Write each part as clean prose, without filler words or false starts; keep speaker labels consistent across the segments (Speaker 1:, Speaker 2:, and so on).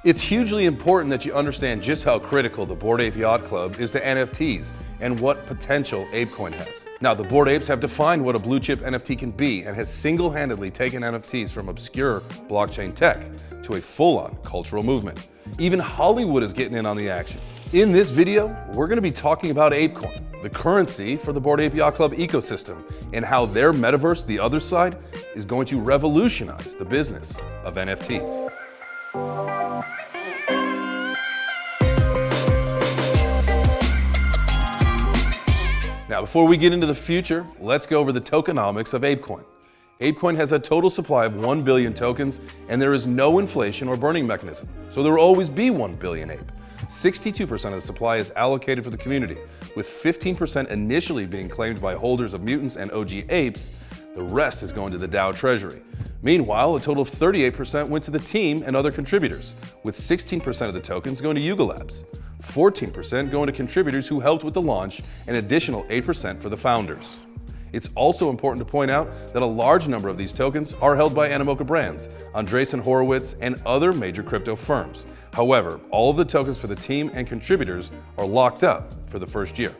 Speaker 1: It's hugely important that you understand just how critical the Bored Ape Yacht Club is to NFTs and what potential Apecoin has. Now, the Bored Apes have defined what a blue chip NFT can be and has single-handedly taken NFTs from obscure blockchain tech to a full-on cultural movement. Even Hollywood is getting in on the action. In this video, we're going to be talking about Apecoin, the currency for the Bored Ape Yacht Club ecosystem, and how their metaverse, the Otherside, is going to revolutionize the business of NFTs. Now, before we get into the future, let's go over the tokenomics of Apecoin. Apecoin has a total supply of 1 billion tokens, and there is no inflation or burning mechanism, so there will always be 1 billion ape. 62% of the supply is allocated for the community, with 15% initially being claimed by holders of mutants and OG apes. The rest is going to the DAO treasury. Meanwhile, a total of 38% went to the team and other contributors, with 16% of the tokens going to Yuga Labs, 14% going to contributors who helped with the launch, and an additional 8% for the founders. It's also important to point out that a large number of these tokens are held by Animoca Brands, Andreessen Horowitz, and other major crypto firms. However, all of the tokens for the team and contributors are locked up for the first year.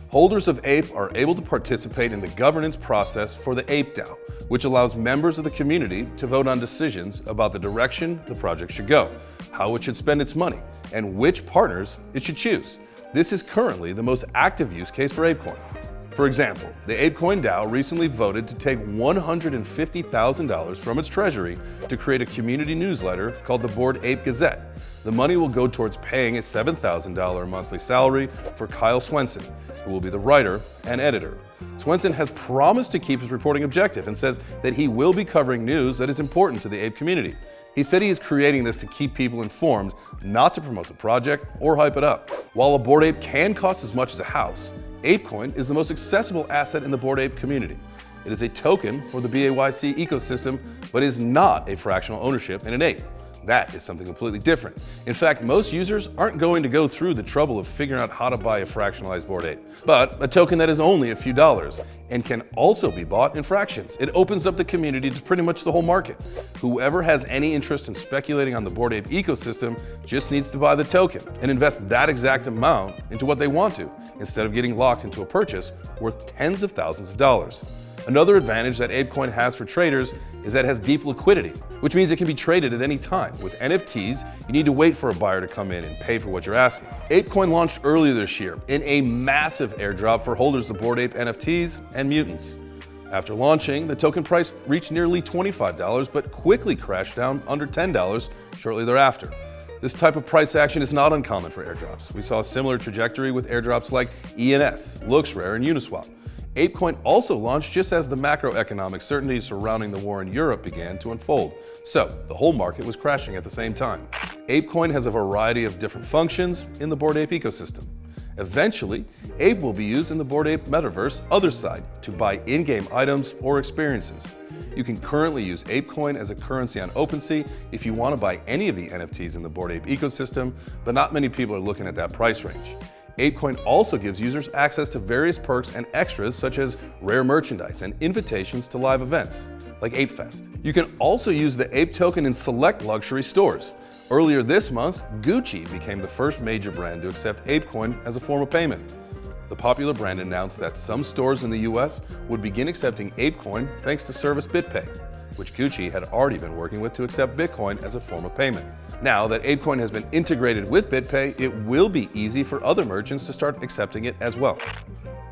Speaker 1: Holders of Ape are able to participate in the governance process for the Ape DAO, which allows members of the community to vote on decisions about the direction the project should go, how it should spend its money, and which partners it should choose. This is currently the most active use case for Apecoin. For example, the Apecoin DAO recently voted to take $150,000 from its treasury to create a community newsletter called the Bored Ape Gazette. The money will go towards paying a $7,000 monthly salary for Kyle Swenson, who will be the writer and editor. Swenson has promised to keep his reporting objective and says that he will be covering news that is important to the ape community. He said he is creating this to keep people informed, not to promote the project or hype it up. While a Bored Ape can cost as much as a house, Apecoin is the most accessible asset in the Bored Ape community. It is a token for the BAYC ecosystem, but is not a fractional ownership in an ape. That is something completely different. In fact, most users aren't going to go through the trouble of figuring out how to buy a fractionalized Bored Ape, but a token that is only a few dollars and can also be bought in fractions. It opens up the community to pretty much the whole market. Whoever has any interest in speculating on the Bored Ape ecosystem just needs to buy the token and invest that exact amount into what they want to, instead of getting locked into a purchase worth tens of thousands of dollars. Another advantage that Apecoin has for traders is that it has deep liquidity, which means it can be traded at any time. With NFTs, you need to wait for a buyer to come in and pay for what you're asking. Apecoin launched earlier this year in a massive airdrop for holders of Bored Ape NFTs and mutants. After launching, the token price reached nearly $25, but quickly crashed down under $10 shortly thereafter. This type of price action is not uncommon for airdrops. We saw a similar trajectory with airdrops like ENS, LooksRare, and Uniswap. Apecoin also launched just as the macroeconomic certainties surrounding the war in Europe began to unfold, so the whole market was crashing at the same time. Apecoin has a variety of different functions in the Bored Ape ecosystem. Eventually, Ape will be used in the Bored Ape metaverse Otherside to buy in-game items or experiences. You can currently use Apecoin as a currency on OpenSea if you want to buy any of the NFTs in the Bored Ape ecosystem, but not many people are looking at that price range. Apecoin also gives users access to various perks and extras such as rare merchandise and invitations to live events, like ApeFest. You can also use the Ape token in select luxury stores. Earlier this month, Gucci became the first major brand to accept Apecoin as a form of payment. The popular brand announced that some stores in the US would begin accepting Apecoin thanks to service BitPay, which Gucci had already been working with to accept Bitcoin as a form of payment. Now that Apecoin has been integrated with BitPay, it will be easy for other merchants to start accepting it as well.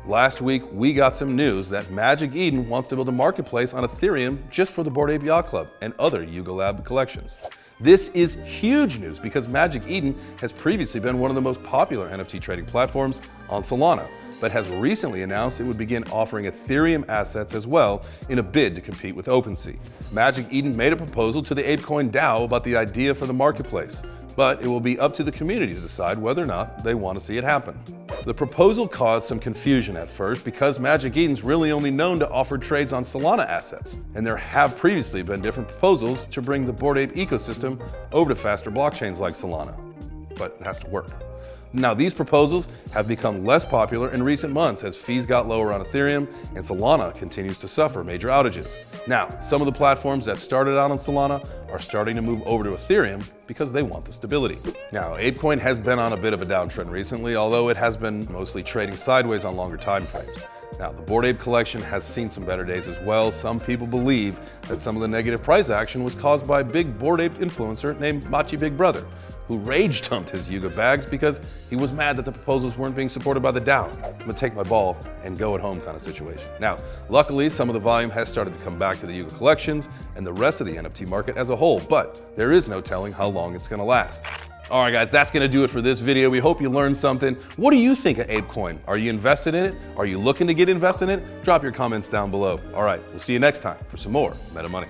Speaker 1: Last week, we got some news that Magic Eden wants to build a marketplace on Ethereum just for the Bored Ape Yacht Club and other Yuga Lab collections. This is huge news because Magic Eden has previously been one of the most popular NFT trading platforms on Solana, but has recently announced it would begin offering Ethereum assets as well in a bid to compete with OpenSea. Magic Eden made a proposal to the Apecoin DAO about the idea for the marketplace, but it will be up to the community to decide whether or not they want to see it happen. The proposal caused some confusion at first because Magic Eden's really only known to offer trades on Solana assets, and there have previously been different proposals to bring the Bored Ape ecosystem over to faster blockchains like Solana, but it has to work. Now, these proposals have become less popular in recent months as fees got lower on Ethereum and Solana continues to suffer major outages. Now, some of the platforms that started out on Solana are starting to move over to Ethereum because they want the stability. Now, Apecoin has been on a bit of a downtrend recently, although it has been mostly trading sideways on longer time frames. Now, the Bored Ape collection has seen some better days as well. Some people believe that some of the negative price action was caused by a big Bored Ape influencer named Machi Big Brother, who rage dumped his Yuga bags because he was mad that the proposals weren't being supported by the DAO. I'm gonna take my ball and go at home kind of situation. Now, luckily, some of the volume has started to come back to the Yuga collections and the rest of the NFT market as a whole, but there is no telling how long it's gonna last. All right, guys, that's gonna do it for this video. We hope you learned something. What do you think of Apecoin? Are you invested in it? Are you looking to get invested in it? Drop your comments down below. All right, we'll see you next time for some more Meta Money.